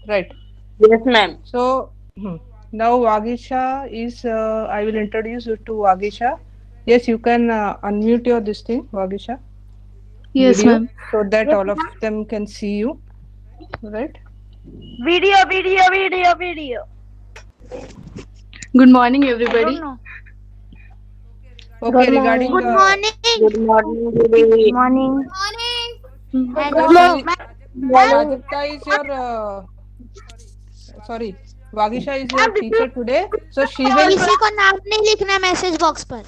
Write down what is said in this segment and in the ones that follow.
right? Yes, ma'am. So now Vagisha is. I will introduce you to Vagisha. Yes, you can unmute your this thing, Vagisha, Yes, video, ma'am. so that Yes, all of ma'am. them can see you, right? Video, video, video, video. Good morning, I don't everybody. know. Okay, Good regarding morning. Good morning. Good morning, Didi. Morning. Mm. Hello. She Ma'am. Prajakta is your sorry, Vagisha is your Ma'am, this teacher is today, so she will. किसी को नाम नहीं लिखना message box पर.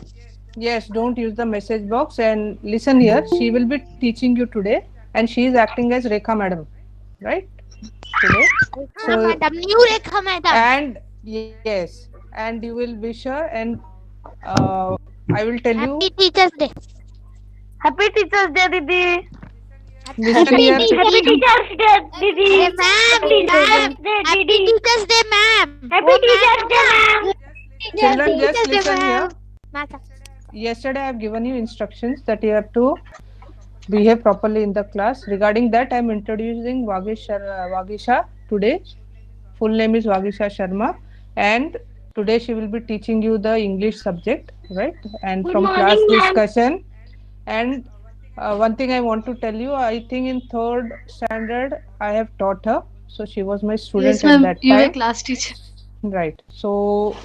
Yes, don't use the message box and listen here. She will be teaching you today, and she is acting as Rekha madam, right? Today. हाँ So, madam, new Rekha madam. and yes, and you will wish her, and uh, I will tell you. Happy teachers day. Happy Teachers Day, Didi. Listen happy here, Happy teachers. Teachers Day, Didi. अरे ma'am, Happy ma'am, Teachers Day, happy Didi. Teachers day ma'am. Happy वो Teachers ma'am Day, ना. ma'am. children. Happy Just teachers day listen here. Ma'am. Yesterday, I have given you instructions that you have to behave properly in the class. Regarding that, I am introducing Vagisha today. Full name is Vagisha Sharma, and today she will be teaching you the English subject, right? And Good from class morning, ma'am. discussion. And one thing I want to tell you, I think in third standard I have taught her, so she was my Yes, student at ma'am. that You were time, class teacher. right? So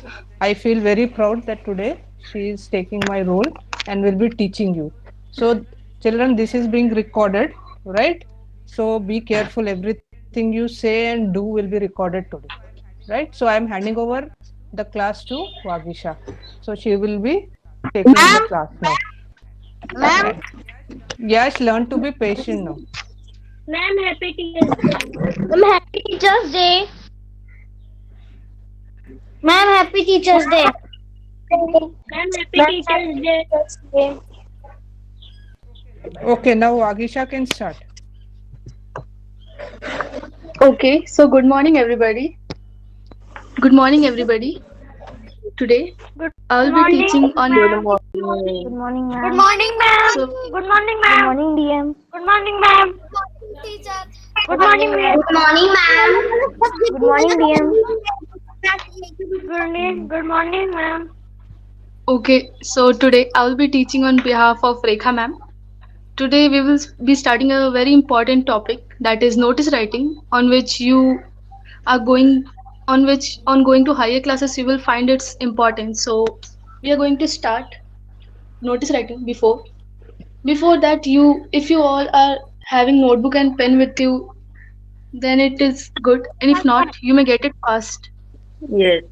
I feel very proud that today she is taking my role and will be teaching you. So children, this is being recorded, right? So be careful. Everything you say and do will be recorded today, right? So I am handing over the class to Vagisha. So she will be taking the ma'am, class now. Ma'am. Right. Yes, learn to be patient now. Ma'am, Happy Teachers Day. Ma'am, Happy Teachers Day. Ma'am happy teachers day. Ma'am, Happy Teachers Day. Okay, now Vagisha can start. Okay, so good morning, everybody. Good morning, everybody. Today, Good I will be morning, teaching on. ma'am. Good morning Good ma'am. morning, ma'am. So, Good morning, Good ma'am. morning DM. Good morning, ma'am. Good morning, ma'am. Good morning ma'am. Good morning DM. Good morning, ma'am. okay, so today I will be teaching on behalf of Rekha ma'am. Today we will be starting a very important topic, that is notice writing, on which you are going on which on going to higher classes you will find its importance. So we are going to start notice writing. Before that, you if you all are having notebook and pen with you, then it is good, and if not, you may get it fast. Yes.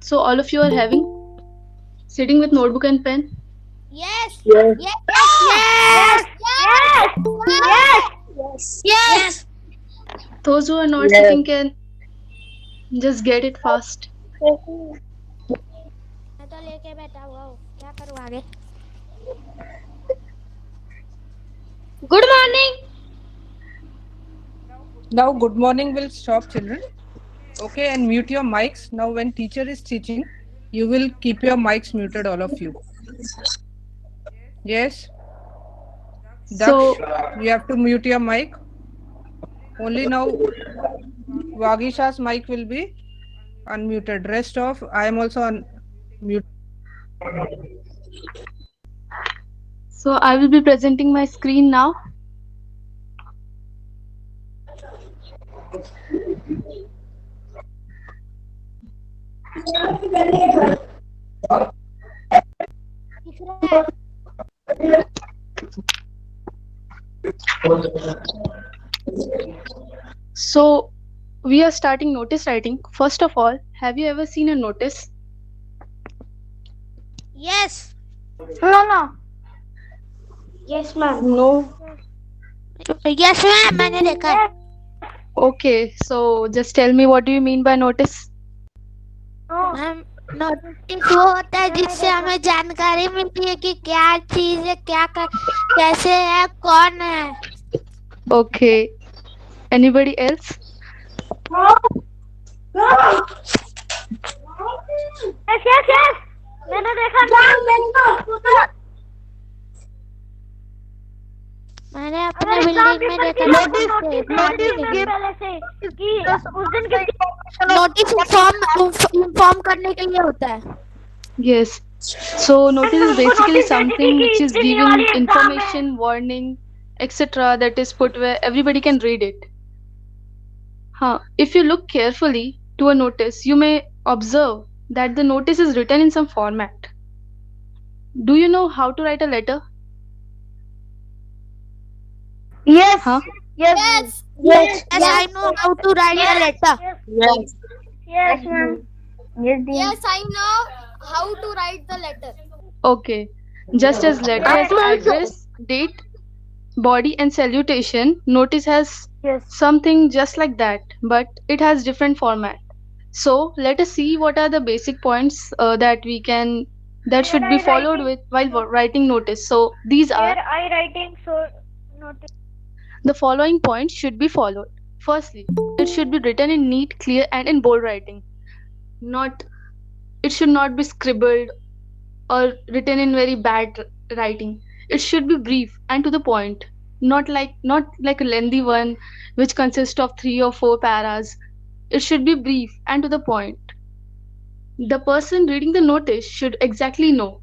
So all of you are having sitting with notebook and pen. Yes. Yes. Yes. Yes. Yes. Yes. Yes. Yes. Those who are not Yes. sitting can just get it fast. मैं तो लेके बैठा हुआ हूँ, क्या करूँ आगे? Good morning. Now, good morning will stop, children. Okay, and mute your mics. Now, when teacher is teaching, you will keep your mics muted, all of you. Yes, So Daksh, you have to mute your mic. Only now, Vagisha's mic will be unmuted. Rest of, I am also unmuted. I will be presenting my screen now. दिख रहा है? So we are starting notice writing. First of all, have you ever seen a notice? Yes. No, no. Yes ma'am. No. Yes ma'am, मैंने देखा है. Okay, so just tell me, what do you mean by notice? No. Ma'am, notice वो होता है जिससे हमें जानकारी मिलती है कि क्या चीज है, कैसे है, कौन है. Okay. Anybody else? Yes, yes, yes. मैंने देखा. मैंने अपने अगर एग्जाम बिल्डिंग के में सर देखा की था आपको नोटिस नोटिस मारने भेज के देंगे लिए। पहले से कि उस दिन किसी नोटिस इन्फॉर्म करने के लिए होता है। Yes. So notice is हमको basically नोटिस भेजी थी something कि which इस is दिन ये वाली giving एग्जाम है। information, warning, etc. that is put where everybody can read it. Huh. If you look carefully to a notice, you may observe that the notice is written in some format. Do you know how to write a letter? Yes, Huh? yes, Yes, yes, yes, I know how to write a yes, letter. yes, Yes. yes, ma'am. Yes, dear. Yes, I know how to write the letter. Okay. Just as letter has I'm also. address, date, body, and salutation, notice has Yes. something just like that, but it has different format. So let us see what are the basic points that Here should be I followed writing. with while So writing notice. So these here are I writing. So notice. the following points should be followed. Firstly, it should be written in neat, clear, and in bold writing. Not it should not be scribbled or written in very bad writing. It should be brief and to the point, not like a lengthy one which consists of 3 or 4 paras. It should be brief and to the point. The person reading the notice should exactly know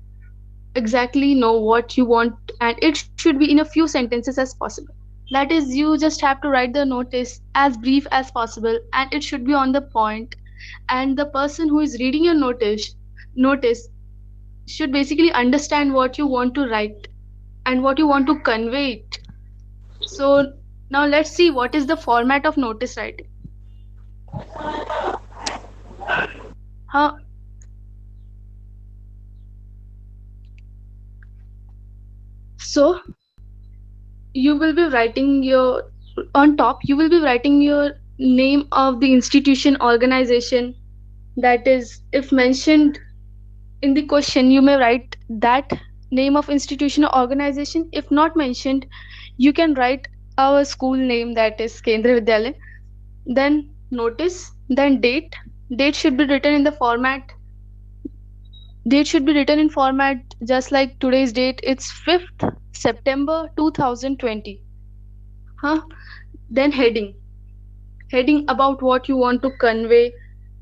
what you want, and it should be in a few sentences as possible. That is, you just have to write the notice as brief as possible, and it should be on the point. And the person who is reading your notice should basically understand what you want to write and what you want to convey it. So now let's see what is the format of notice writing. Huh? So you will be writing your on top you will be writing your name of the institution organization. That is, if mentioned in the question, you may write that name of institution or organization. If not mentioned, you can write our school name, that is Kendra Vidyalaya. Then notice, then date should be written in the format. Date should be written in format just like today's date. It's 5th September 2020. Huh? Then heading about what you want to convey,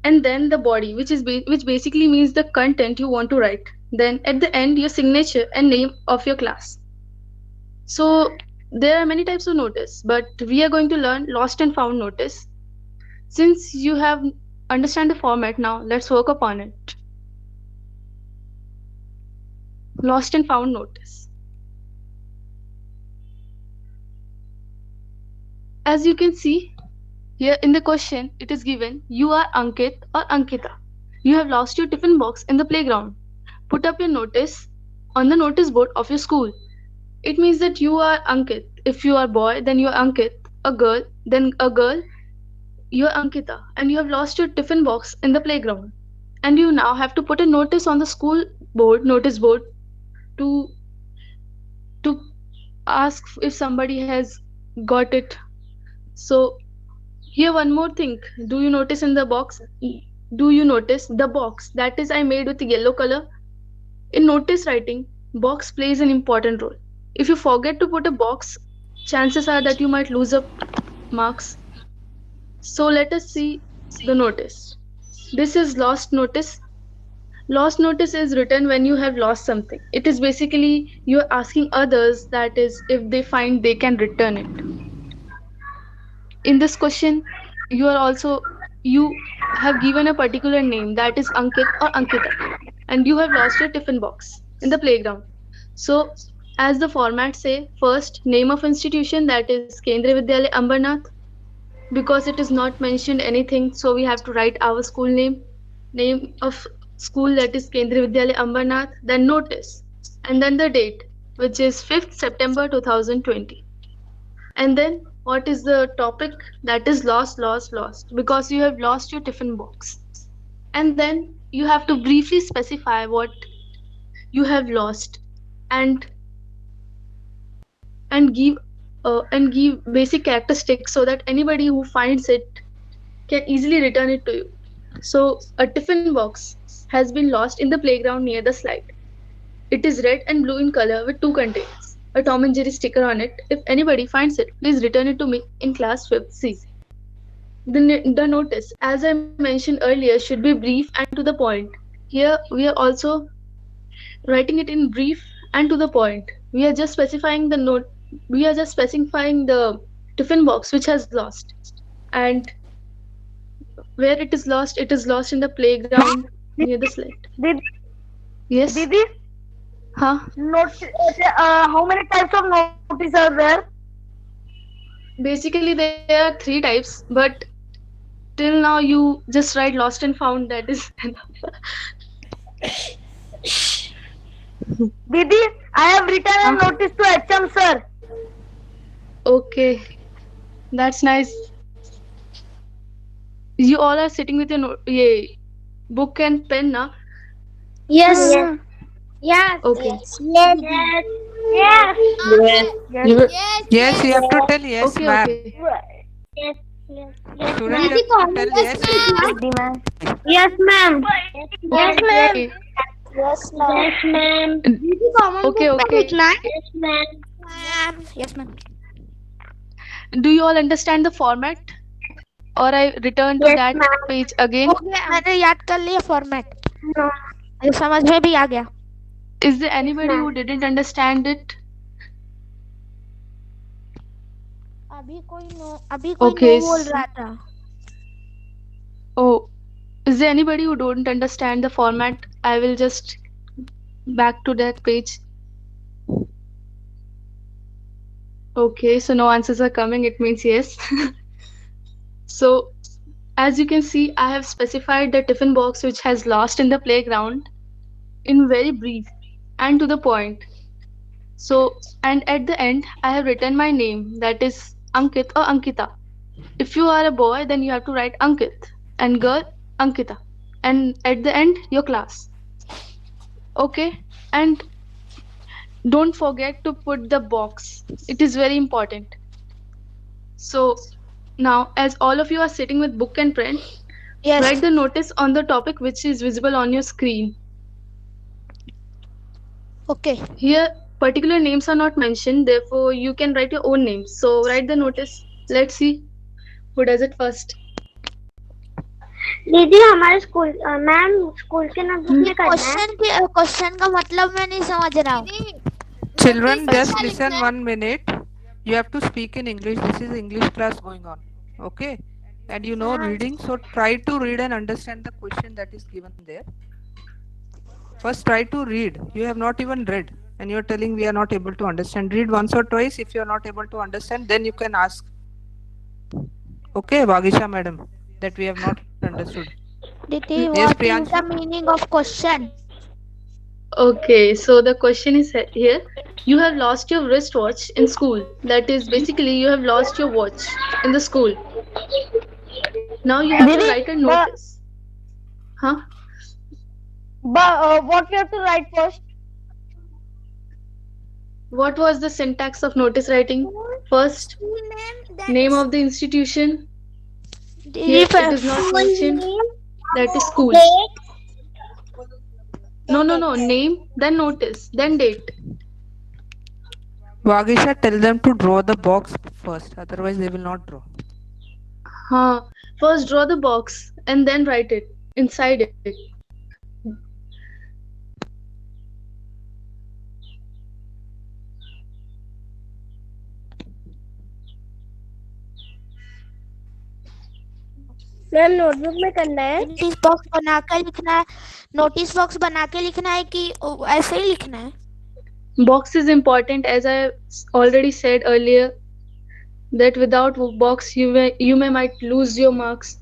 and then the body, which basically means the content you want to write. Then at the end, your signature and name of your class. So there are many types of notice, but we are going to learn lost and found notice. Since you have understand the format, now let's work upon it. Lost and found notice. As you can see here in the question, it is given you are Ankit or Ankita. You have lost your tiffin box in the playground. Put up your notice on the notice board of your school. It means that you are Ankit. If you are boy, then you are Ankit. A girl, then a girl, you are Ankita. And you have lost your tiffin box in the playground. And you now have to put a notice on the school notice board, to to ask if somebody has got it. So here one more thing. Do you notice in the box? Do you notice the box that is I made with yellow color? In notice writing, box plays an important role. If you forget to put a box, chances are that you might lose up marks. So let us see the notice. This is lost notice. Lost notice is written when you have lost something. It is basically you're asking others, that is, if they find they can return it. In this question, you have given a particular name, that is Ankit or Ankita, and you have lost your tiffin box in the playground. So as the format say, first name of institution, that is Kendriya Vidyalaya Ambernath. Because it is not mentioned anything, so we have to write our school name of school, that is Kendriya Vidyalaya Ambernath, then notice, and then the date, which is 5th September 2020. And then what is the topic? That is lost, because you have lost your tiffin box. And then you have to briefly specify what you have lost, and and give basic characteristics so that anybody who finds it can easily return it to you. So a tiffin box has been lost in the playground near the slide. It is red and blue in color with two containers. a Tom and Jerry sticker on it. If anybody finds it, please return it to me in class 5th C. The notice, as I mentioned earlier, should be brief and to the point. Here we are also writing it in brief and to the point. We are just specifying the note. We are just specifying the tiffin box which has lost, and where it is lost in the playground near the sled. Did Yes. Didi, Huh? how many types of notice are there? Basically, there are three types, but till now you just write lost and found. That is enough. Didi, I have written a Huh? notice to HM sir. Okay, that's nice. You all are sitting with your yeah, book and pen, na? Yes. Hmm. Yes. Okay. Yes. Yes. Yes. Yes. Yes. You will, Yes. yes, you have to tell Okay, yes, okay. ma'am. Yes. Yes. Yes, Student, ma'am. you have to tell Yes, yes. ma'am. Didi, ma'am. Yes, ma'am. Yes, ma'am. Okay. Yes, ma'am. Yes, ma'am. Okay, okay. Yes, ma'am. Ma'am. Yes, ma'am. Do you all understand the format? Or I return to Yes, that ma'am. page again? हो गया मैंने याद कर लिया format No. समझ में भी आ गया Is there Yes, anybody who ma'am. didn't understand it? अभी कोई Okay. नो बोल रहा था Oh, is there anybody who don't understand the format? I will just back to that page. Okay, so no answers are coming. It means yes. So, as you can see, I have specified the tiffin box which has lost in the playground in very brief and to the point. So, and at the end, I have written my name, that is Ankit or Ankita. If you are a boy, then you have to write Ankit, and girl, Ankita. And at the end, your class. Okay? And don't forget to put the box, it is very important. So, now, as all of you are sitting with book and pen, yes write the notice on the topic which is visible on your screen. Okay Here, particular names are not mentioned, therefore, you can write your own names. So, write the notice. Let's see who does it first. दीदी हमारे school ma'am school के notebook में करना है question का मतलब मैं नहीं समझ रहा हूँ Children, just listen 1 minute. You have to speak in English. This is English class going on. Okay? And you know reading, so try to read and understand the question that is given there. First, try to read. You have not even read, and you are telling we are not able to understand. Read once or twice. If you are not able to understand, then you can ask. Okay, Bhagisha madam, that we have not understood. Diti, Yes, what is Priyanshu? the meaning of question? Okay, so the question is here. You have lost your wristwatch in school. That is basically you have lost your watch in the school. Now you have to Didi, write a notice. Huh? what we have to write first What was the syntax of notice writing? First, name of the institution. Here it is not mentioned. That is school. No, no, no. Name, then notice, then date. Bhagisha, tell them to draw the box first. Otherwise, they will not draw. Huh. First draw the box and then write it inside it. Ma'am notebook में करना है notice box बना के लिखना है notice box बना के लिखना है कि ऐसे ही लिखना है Box is important, as I already said earlier, that without box you may might lose your marks.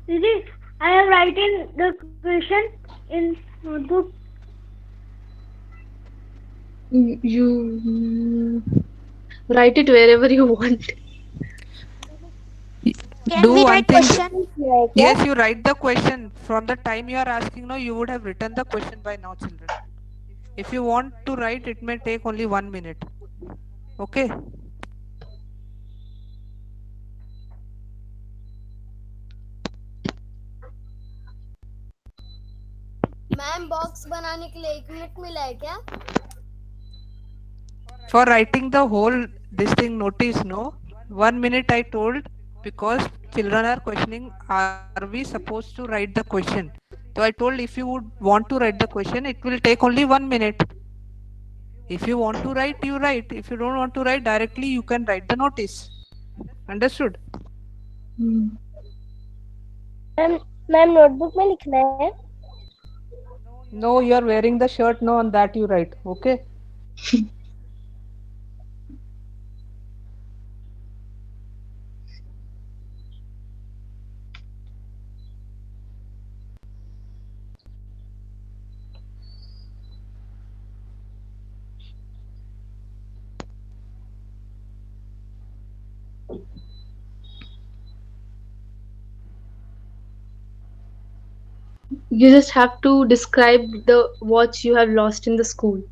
दीदी I have written the question in notebook You write it wherever you want. Can Do we one write thing. question? Yes, you write the question. From the time you are asking now, you would have written the question by now, children. If you want to write, it may take only 1 minute. Okay? Ma'am box बनाने के लिए 1 minute मिला है क्या? For writing the whole this thing notice, no? 1 minute I told, because children are questioning, are we supposed to write the question? So I told, if you would want to write the question, it will take only 1 minute. If you want to write, you write. If you don't want to write directly, you can write the notice. Understood? Hmm. Ma'am ma'am notebook में लिखना है. No, you are wearing the shirt. No, on that you write. Okay. You just have to describe the watch you have lost in the school.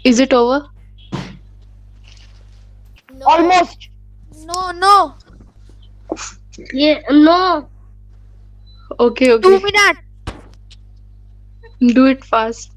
Is it over? No, Almost. no. ये no. Okay, 2 minutes. Do it fast.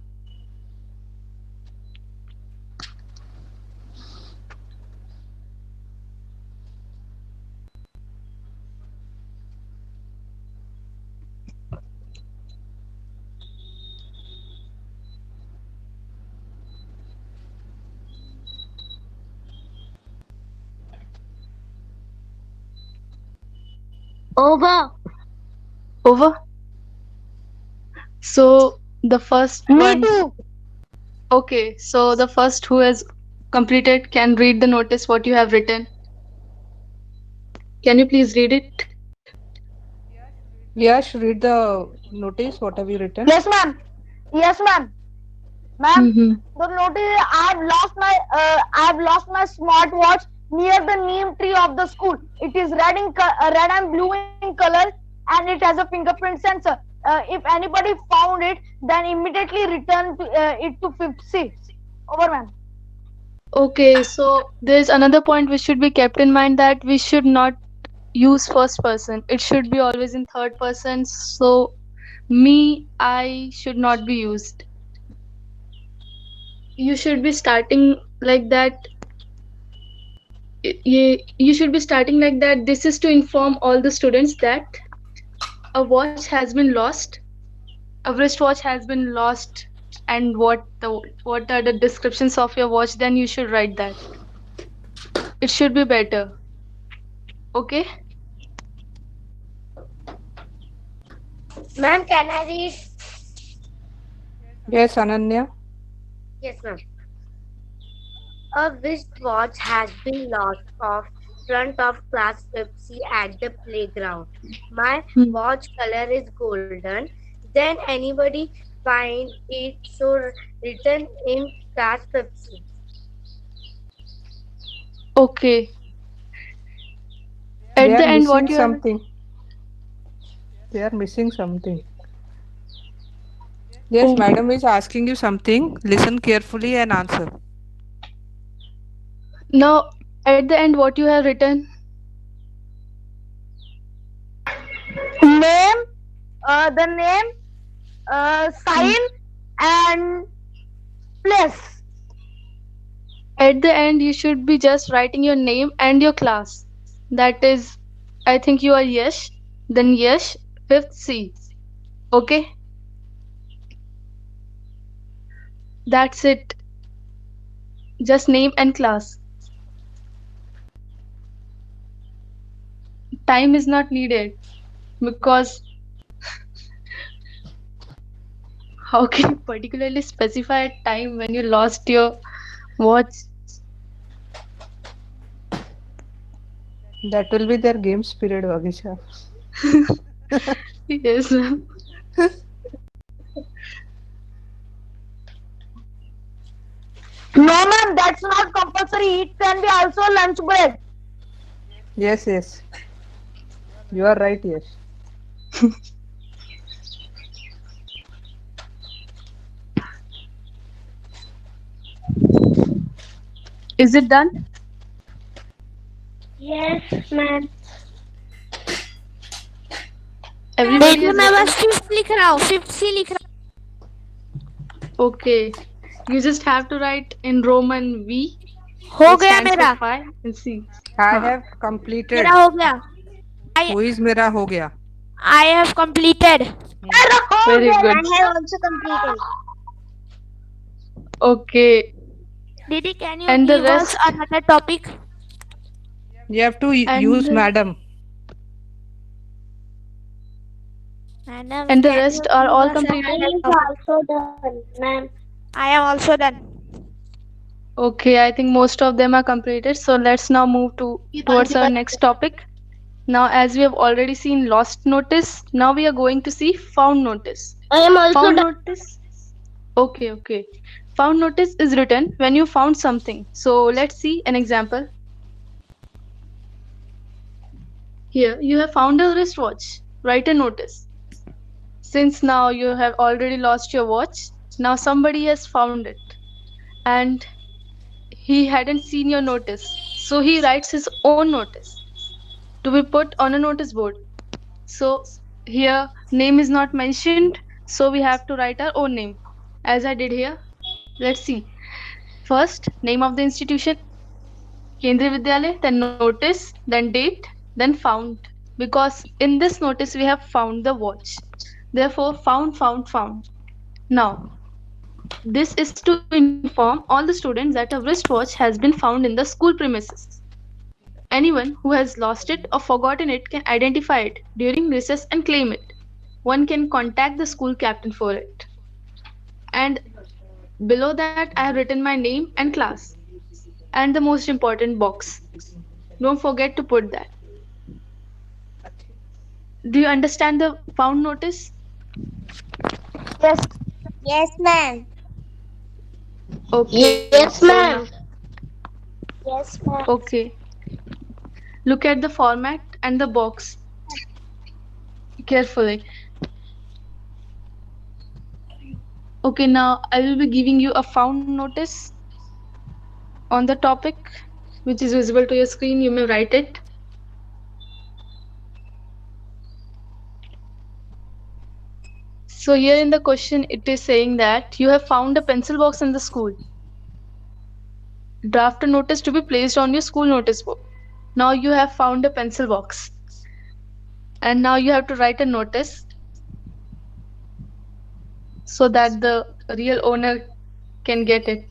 Over. Over? So the first Me one. too. Okay, so the first who has completed can read the notice what you have written. Can you please read it? Yash, read the notice. What have you written? Yes, ma'am. Yes, ma'am. Ma'am, Mm-hmm. the notice I've lost my smartwatch near the neem tree of the school. It is red and blue in color, and it has a fingerprint sensor. If anybody found it, then immediately return it to fifth C. Over, ma'am. Okay, so there's another point which should be kept in mind that we should not use first person. It should be always in third person. So me, I should not be used. You should be starting like that. You should be starting like that. This is to inform all the students that a watch has been lost, a wristwatch has been lost, and what are the descriptions of your watch. Then you should write that. It should be better. Okay. Ma'am, can I read? Yes, Ananya. Yes, ma'am. A wristwatch has been lost off front of class Pepsi at the playground. My Hmm. watch color is golden. Then anybody find it so written in class Pepsi. Okay. They At are the end, missing what you have. something. They are missing something. Yes, Oh, madam is asking you something. Listen carefully and answer. now at the end, what you have written. Name, the name, Hmm. sign, and place. At the end, you should be just writing your name and your class. That is, I think you are Yash. Then Yash, fifth C. Okay, that's it. Just name and class. Time is not needed because How can you particularly specify a time when you lost your watch? That will be their game spirit, Vagisha. Yes, ma'am. No, ma'am, that's not compulsory. It can be also lunch break. Yes, yes. You are right, yes. Is it done? Yes, ma'am. Everybody देखिए has मैं written. बस fifth लिख रहा हूँ, fifth सी लिख रहा Okay. You just have to write in Roman V, हूँ. हो which गया stands for मेरा, 5, and C. I हाँ. have मेरा completed. हो गया. I Who is मेरा हो गया? I have completed. Hmm. Very good. I have also completed. Okay. Didi, can you And the give us rest, another topic? You have to and use madam. Madam, and the can you rest are give all us completed. another Is topic? also done, ma'am. I am also done. Okay, I think most of them are completed. So let's now move towards our next topic. Now, as we have already seen lost notice, now we are going to see found notice. I am also Found done. notice. Okay, okay. Found notice is written when you found something. So let's see an example. Here, you have found a wristwatch. Write a notice. Since now you have already lost your watch, now somebody has found it. And he hadn't seen your notice. So he writes his own notice to be put on a notice board. So here name is not mentioned, so we have to write our own name as I did here. Let's see. First, name of the institution, Kendriya Vidyalaya, then notice, then date, then found. Because in this notice we have found the watch. Therefore, found, found, found. Now, this is to inform all the students that a wristwatch has been found in the school premises. Anyone who has lost it or forgotten it can identify it during recess and claim it. One can contact the school captain for it. And below that, I have written my name and class and the most important box. Don't forget to put that. Do you understand the found notice? Yes. Yes, ma'am. Okay, Yes, so now, ma'am. Yes, ma'am. okay. Look at the format and the box carefully. Okay, now I will be giving you a found notice on the topic which is visible to your screen. You may write it. So here in the question, it is saying that you have found a pencil box in the school. Draft a notice to be placed on your school notice board. Now you have found a pencil box, and now you have to write a notice so that the real owner can get it.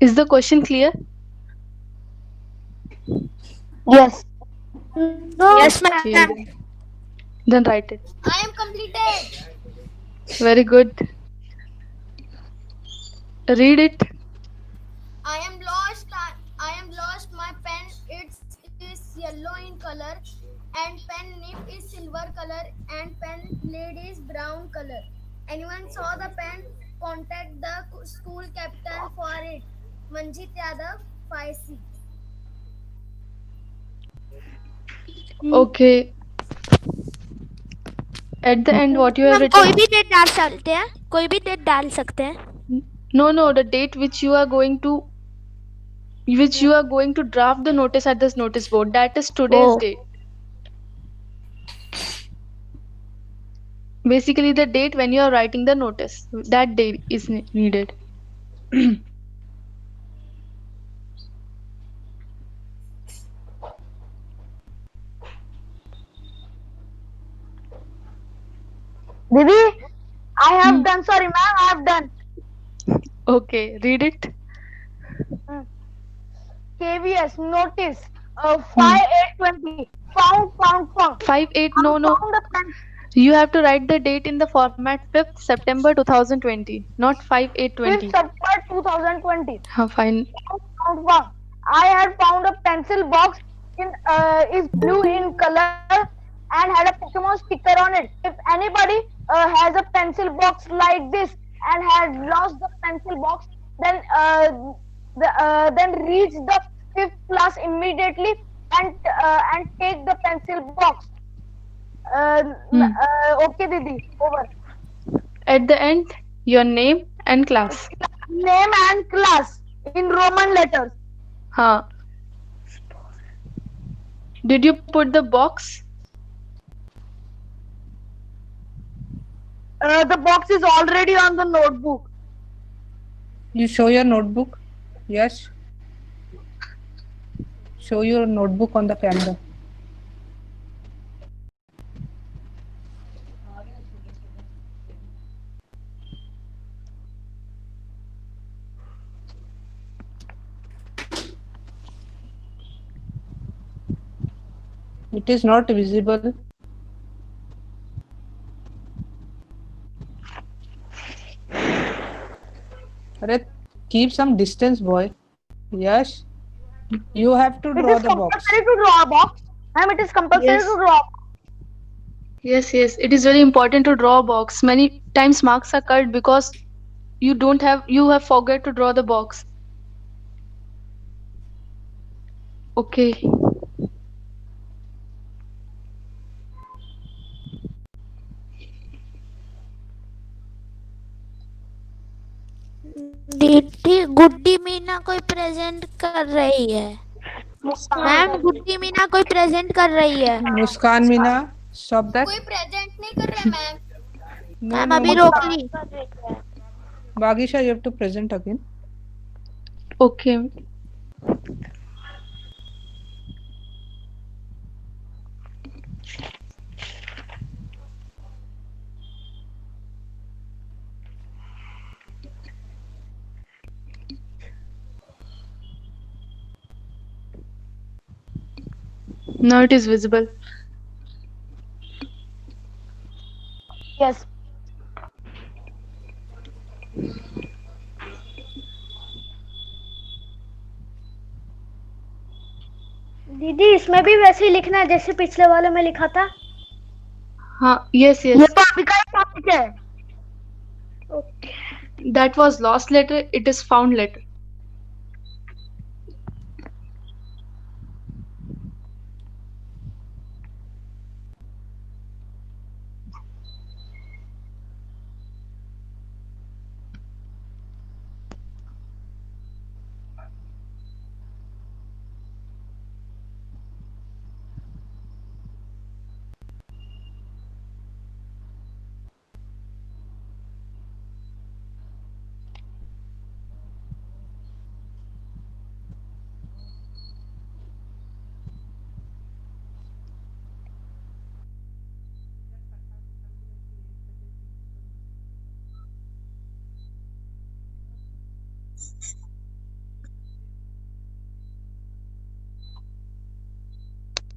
Is the question clear? Yes. No, Yes, ma'am. ma'am. Okay, then write it. I am completed. Very good. Read it. I am lost. I am lost my pen. It is yellow in color, and pen nib is silver color, and pen lid is brown color. Anyone saw the pen? Contact the school captain for it. Manjit Yadav, 5C. Okay. At the end, what you have हम कोई written? भी date डाल सकते हैं, कोई भी date डाल सकते हैं. No, no, the date which you are going to draft the notice at this notice board. That is today's Oh. date. Basically, the date when you are writing the notice. That date is needed. Didi, I have Hmm. done. Sorry, ma'am, I have done. Okay, read it. Hmm. KVS notice. Hmm. 5820. Found. 58, I no, no. found a pen. You have to write the date in the format 5th September 2020, not 5th 5820. September 2020. Fine. Found one. I had found a pencil box in is blue in color and had a Pokemon sticker on it. If anybody has a pencil box like this and had lost the pencil box, then then reach the fifth class immediately and take the pencil box. Hmm. Okay, Didi. Over. At the end, your name and class. Name and class in Roman letters. Huh. Did you put the box? The box is already on the notebook. You show your notebook. Yes. Show your notebook on the camera. It is not visible. Arre, keep some distance, boy. Yes. You have to It draw is the box. compulsory to draw a box. Ma'am, it is compulsory to Yes. draw. Yes, yes. It is very important to draw a box. Many times marks are cut because you have forget to draw the box. Okay. दीदी गुड्डी मीना कोई present कर रही है। Ma'am गुड्डी मीना कोई present कर रही है। Muskan Mina, stop that. कोई प्रेजेंट नहीं कर रहा मैम। No, मैम no, अभी no. रोक ली। Bagisha, you have to present again. Okay. Now it is visible. Yes. दीदी इसमें भी वैसे ही लिखना है जैसे पिछले वाले में लिखा था। हाँ, yes, ये yes. तो अभी का टॉपिक है। That was lost letter. It is found letter.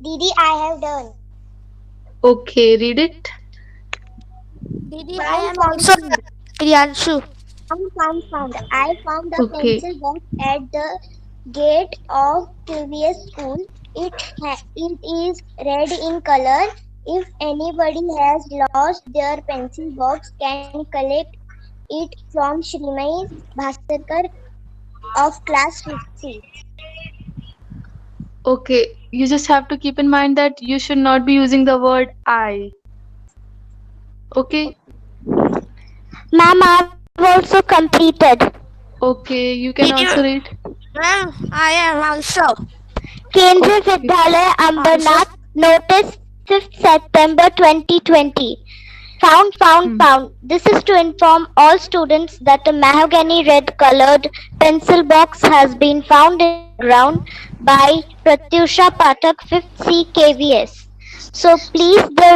दीदी I have done. Okay, read it. दीदी I am also Priyanshu. Found. I found a Okay. pencil box at the gate of previous school. It is red in color. If anybody has lost their pencil box, can collect it from Shrimai Bhaskarkar of class 5C. Okay. You just have to keep in mind that you should not be using the word I. Okay. Ma'am, I have also completed. Okay. You can also read. Ma'am I am also. Kendriya Vidyalaya Ambernath, notice 5th September 2020. Found. This is to inform all students that a mahogany red colored pencil box has been found in the ground by Pratyusha Pathak, 5th C KVS. So please, the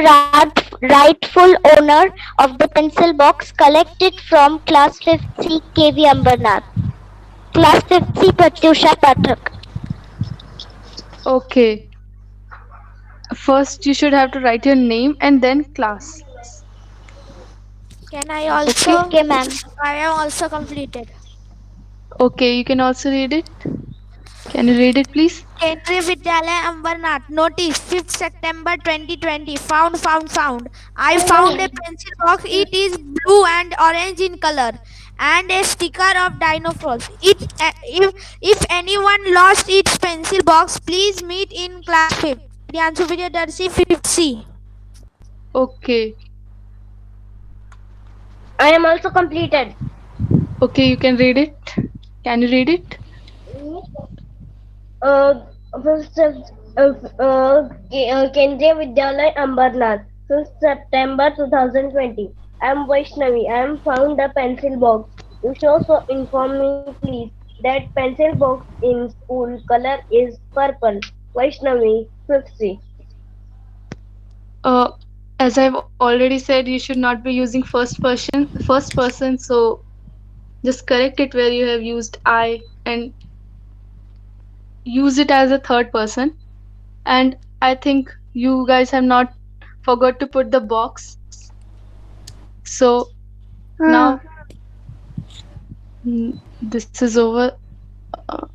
rightful owner of the pencil box, collect it from class 5th C KV Ambernath. Class 5th C Pratyusha Pathak. Okay. First, you should have to write your name and then class. Can I also? Okay, ma'am. I am also completed. Okay, you can also read it. Can you read it, please? Kendriya Vidyalaya Ambernath. Notice 5th September 2020. Found. I found a pencil box. It is blue and orange in color and a sticker of dinosaurs. If anyone lost its pencil box, please meet in class 5th. Priyanshu Vijayadarshi 5th C. Okay. I am also completed. Okay, you can read it. Can you read it? First Kendriya Vidyalaya Ambernath, 5th September 2020. I am Vaishnavi. I am found a pencil box. You should so inform me please that pencil box in school color is purple. Vaishnavi, 5th C. Uh, as I've already said, you should not be using first person. So just correct it where you have used I and use it as a third person. And I think you guys have not forgot to put the box. So now this is over. Uh,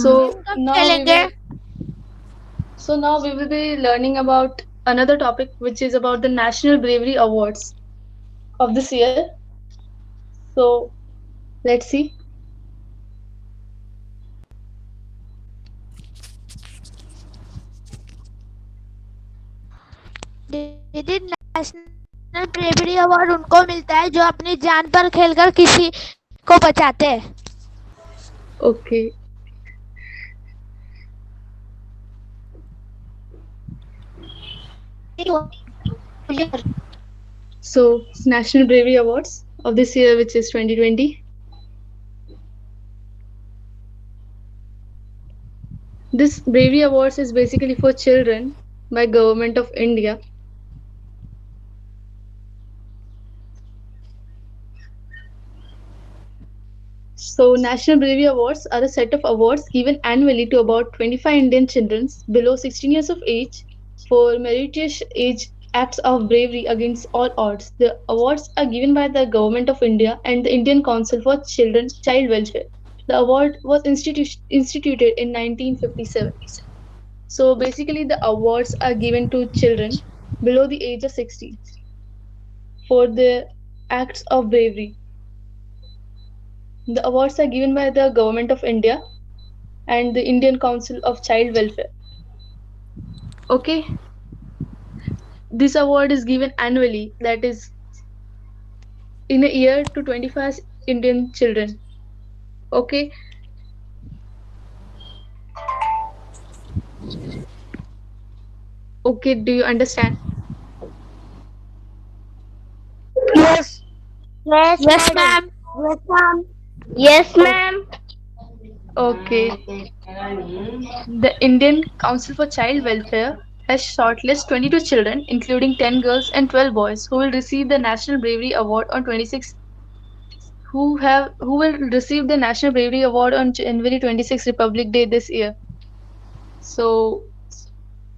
so now we will, so now we will be learning about another topic, which is about the National Bravery Awards of this year. So let's see. दीदी national bravery award उनको मिलता है जो अपनी जान पर खेलकर किसी को बचाते हैं. Okay. So National Bravery Awards of this year, which is 2020. This Bravery Awards is basically for children by Government of India. So National Bravery Awards are a set of awards given annually to about 25 Indian children below 16 years of age for meritorious age acts of bravery against all odds. The awards are given by the Government of India and the Indian Council for Children Child Welfare. The award was instituted in 1957. So basically, the awards are given to children below the age of 16 for their acts of bravery. The awards are given by the Government of India and the Indian Council of Child Welfare. Okay. This award is given annually, that is in a year, to 25 Indian children. Okay. Okay, do you understand? Yes. Yes, ma'am. Yes, ma'am. Okay. The Indian Council for Child Welfare has shortlisted 22 children, including 10 girls and 12 boys, who will receive the National Bravery Award on 26 who will receive the National Bravery Award on January 26 Republic Day this year. So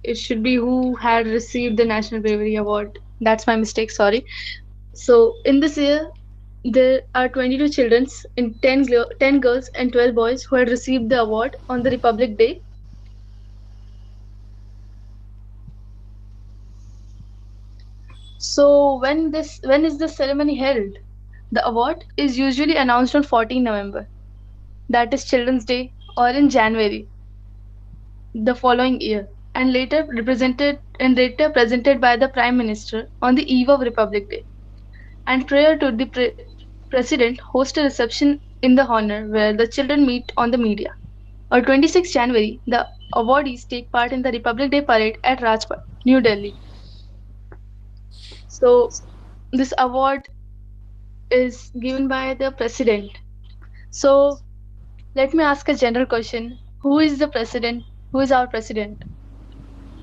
it should be who had received the National Bravery Award. That's my mistake, sorry. So in this year, there are 22 children in 10 girls and 12 boys who had received the award on the Republic Day. So when is this ceremony held? The award is usually announced on 14 November, that is Children's Day, or in January the following year, and later presented by the Prime Minister on the eve of Republic Day. And prior to the President hosts a reception in the honor where the children meet on the media. or 26 January, the awardees take part in the Republic Day parade at Rajpath, New Delhi. So, this award is given by the president. So, let me ask a general question. Who is the president? Who is our president?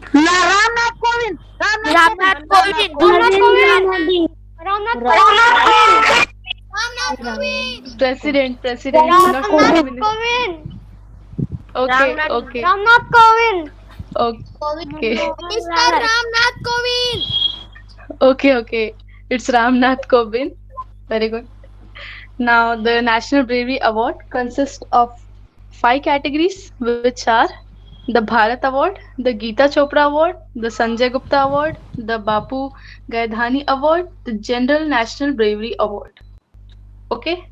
Ramnath Kovind. Ramnath Kovind. Ramnath Kovind. Ramnath Kovind. President, not Prime Minister. Kovind. Okay, okay, Ramnath Kovind. okay, Mr. Ramnath Kovind. okay. It's Ramnath Kovind. Very good. Now, the National Bravery Award consists of 5 categories, which are the Bharat Award, the Geeta Chopra Award, the Sanjay Gupta Award, the Bapu Gaidhani Award, the General National Bravery Award. Okay.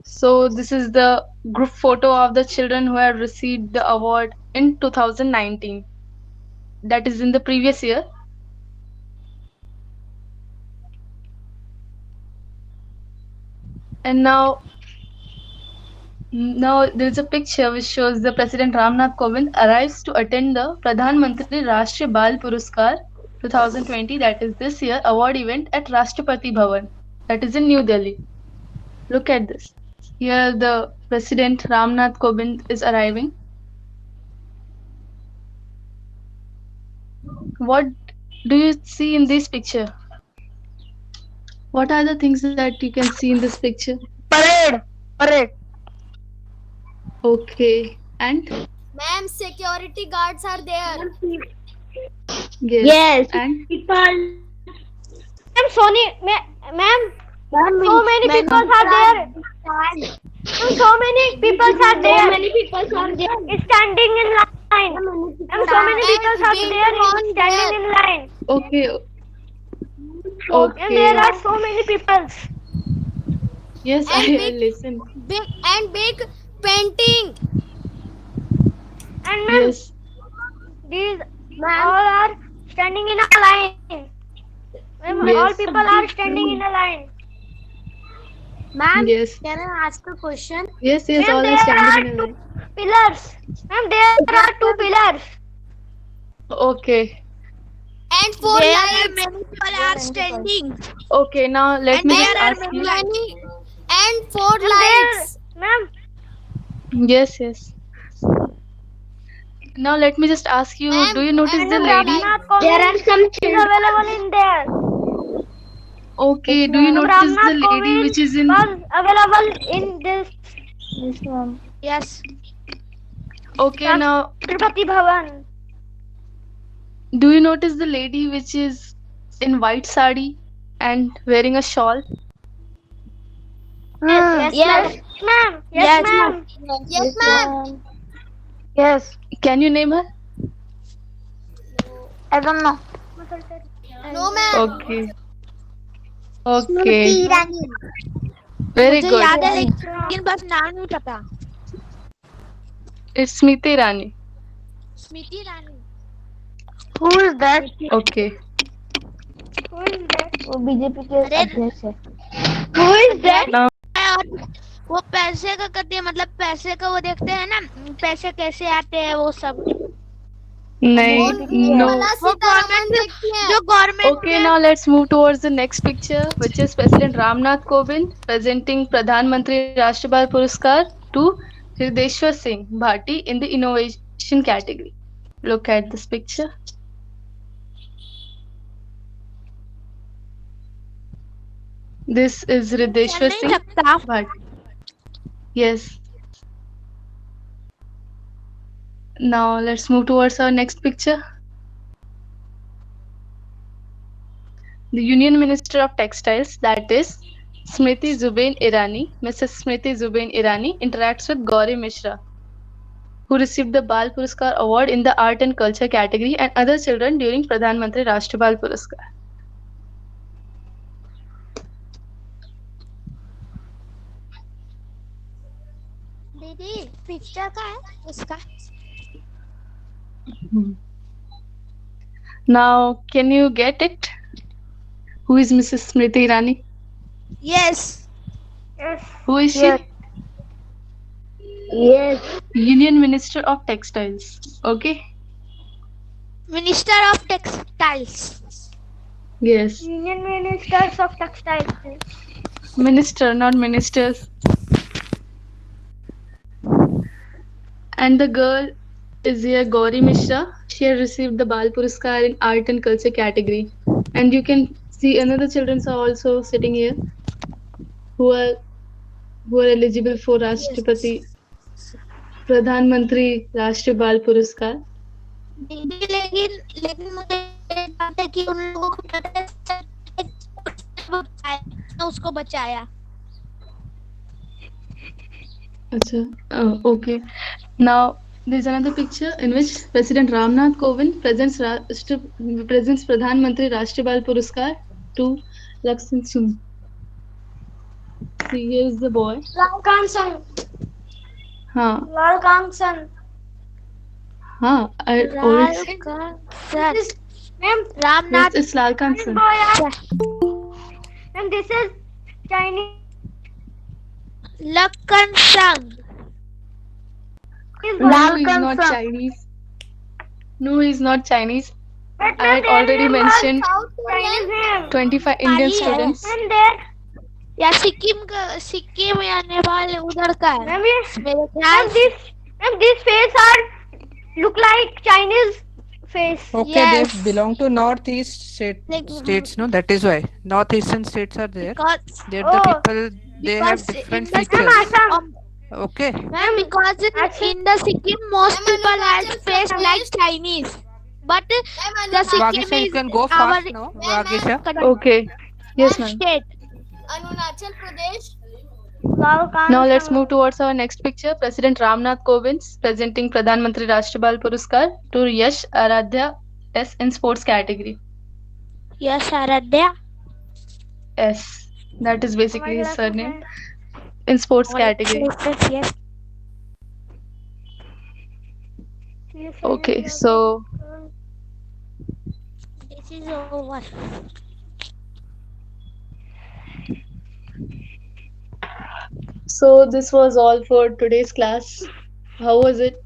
So this is the group photo of the children who have received the award in 2019. That is in the previous year. And now there is a picture which shows the President Ramnath Kovind arrives to attend the Pradhan Mantri Rashtriya Bal Puraskar 2020, that is this year, award event at Rashtrapati Bhavan, that is in New Delhi. Look at this. Here the President Ramnath Kovind is arriving. What do you see in this picture? What are the things that you can see in this picture? Parade. Okay. And Ma'am, security guards are there. yes. And Ma'am, ma'am, so many people are there. Ma'am, so many people are there. Standing in line. Ma'am, so many people are there standing in line. okay. And Okay. there are so many people. Yes, And I big- will listen. Big painting. And ma'am, Yes. these all are standing in a line. Ma'am, all Yes. people are standing in a line. Yes. Can I ask a question? Yes. Ma'am, All are there standing are in a two line. pillars. Ma'am, there are two pillars. Okay. And four There are lights. many people are standing. Okay. Now let And me there just are ask many you. Many and four Ma'am, lights. Ma'am, Yes. Yes. Now let me just ask you. Ma'am, Do you notice and the lady? Ramnath Kovind is available in there. Okay. Do you notice the Ramnath lady Kovind which is in? was available in this Yes. Okay. Now Tripati Bhavan. do you notice the lady which is in white sari and wearing a shawl? Yes, ma'am. Yes, ma'am. Yes, ma'am. Yes. Can you name her? I don't know. No, ma'am. Okay. Okay. Very मुझे good. याद है लेकिन बस नाम नहीं पता. It's Smriti Irani. Smriti Irani. Who is that? Okay. Who is that? वो BJP के अरे अध्यक्ष है. Who is that? Now और वो पैसे का करते हैं, मतलब पैसे का वो देखते हैं ना, पैसे कैसे आते हैं वो सब. नहीं. No. निर्मला वो सीतारमण गवर्नमेंट देखती हैं. जो government Okay, now let's move towards the next picture, which is President Ramnath Kovind presenting Pradhan Mantri Rashtrabal Puraskar to Hrideshwar Singh Bhati in the innovation category. Look at this picture. This is Hrideshwar नहीं Singh सकता. Bhati. Yes. Now let's move towards our next picture. The Union Minister of Textiles, that is Smriti Zubain Irani, Mrs. Smriti Zubain Irani, interacts with Gauri Mishra, who received the Bal Puraskar Award in the Art and Culture category, and other children during Pradhan Mantri Rashtriya Bal Puraskar. दीदी picture का है उसका. Now, can you get it? Who is Mrs. Smriti Irani? Yes. Yes. Who is Yes. she? Yes. Union Minister of Textiles. Okay. Minister of Textiles. Yes. Union Ministers of Textiles. Minister, not ministers. And the girl is here, Gauri Mishra. She has received the Bal Puraskar in Art and Culture category. And you can see another children are also sitting here who are who are eligible for Yes. Rashtrapati Pradhan Mantri Rashtriya Bal Puraskar. दीदी लेकिन लेकिन मुझे एक बात है कि उन लोगों को पता है सर ने उसको बचाया. Acha. Okay. Now there's another picture in which President Ramnath Kovind presents Pradhan Mantri Rashtriya Bal Puraskar to Lakshman Singh. See, here is the boy. Lalkan San. हाँ Lalkan San. हाँ I already said. Sir, Ma'am, Yes, Ramnath. it's Lalkan this San. boy. And this is Chinese. Lakkan Sang. Is No, he's Lalkan not San. Chinese. No, he's not Chinese. But I had their already name was mentioned South Chinese Korean. name. 25 Indian Nepali है. students. And there, या सिक्किम या नेपाल उधर का है ma'am, yes, मेरे ख्याल से. ma'am, these face are look like Chinese face. Okay, Yes. they belong to northeast Like, states, no? That is why northeastern states are there. because They're the Oh. people. They have because different in the features. Assam. Okay. Ma'am, because in the Sikkim most Ma'am, people have Arunachal face Pradesh. like Chinese, but the Ma'am, Sikkim Vagisha, you is can go our fast now. Ma'am, Vagisha. Okay. Yes, ma'am. state. Arunachal Pradesh. Lalkan Now let's San. move towards our next picture. President Ramnath Kovind presenting Pradhan Mantri Rashtriya Bal Puraskar to Yash Aradhya S in sports category. Yes, Aradhya. S. That is basically his Yes. surname in sports category. Yes. Okay, so This is over. this was all for today's class. How was it?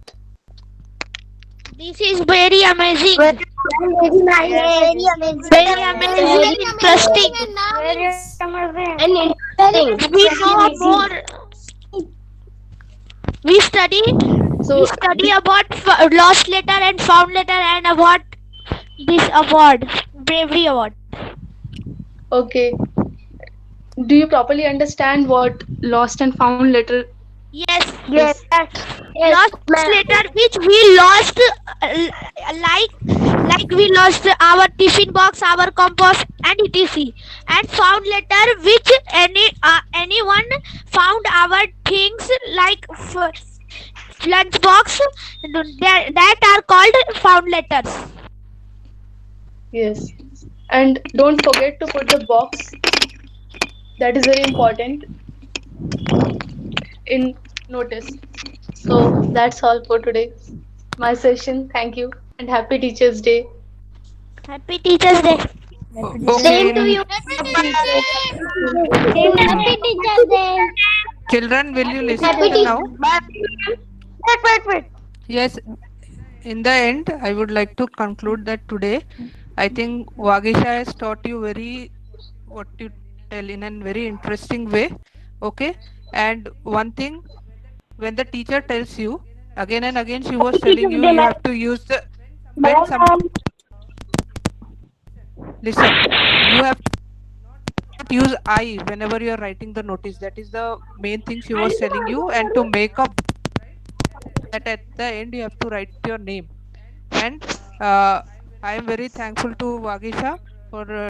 This is very amazing. Very nice. Very amazing. Very amazing, interesting. And now Very it's amazing. And interesting. We know more. We study. So We study about lost letter and found letter and about this award, bravery award. okay. Do you properly understand what lost and found letter? Yes. Yes. Lost letter which we lost, like we lost our tiffin box, our compass, and etc. And found letter which anyone found our things like lunch box. That are called found letters. Yes. And don't forget to put the box. That is very important in notice. So that's all for today. My session. Thank you and happy Teachers' Day. Happy Teachers' Day. Okay. Happy Teacher's Day. Children, will you listen Happy to me now? Wait. Yes. In the end, I would like to conclude that today, I think Vagisha has taught you what you tell in a very interesting way. Okay. And one thing, when the teacher tells you again and again, she was telling you have to use the when some listen, you have to use I whenever you are writing the notice. That is the main thing she was telling you, and to make up that at the end you have to write your name. And I am very thankful to Vagisha for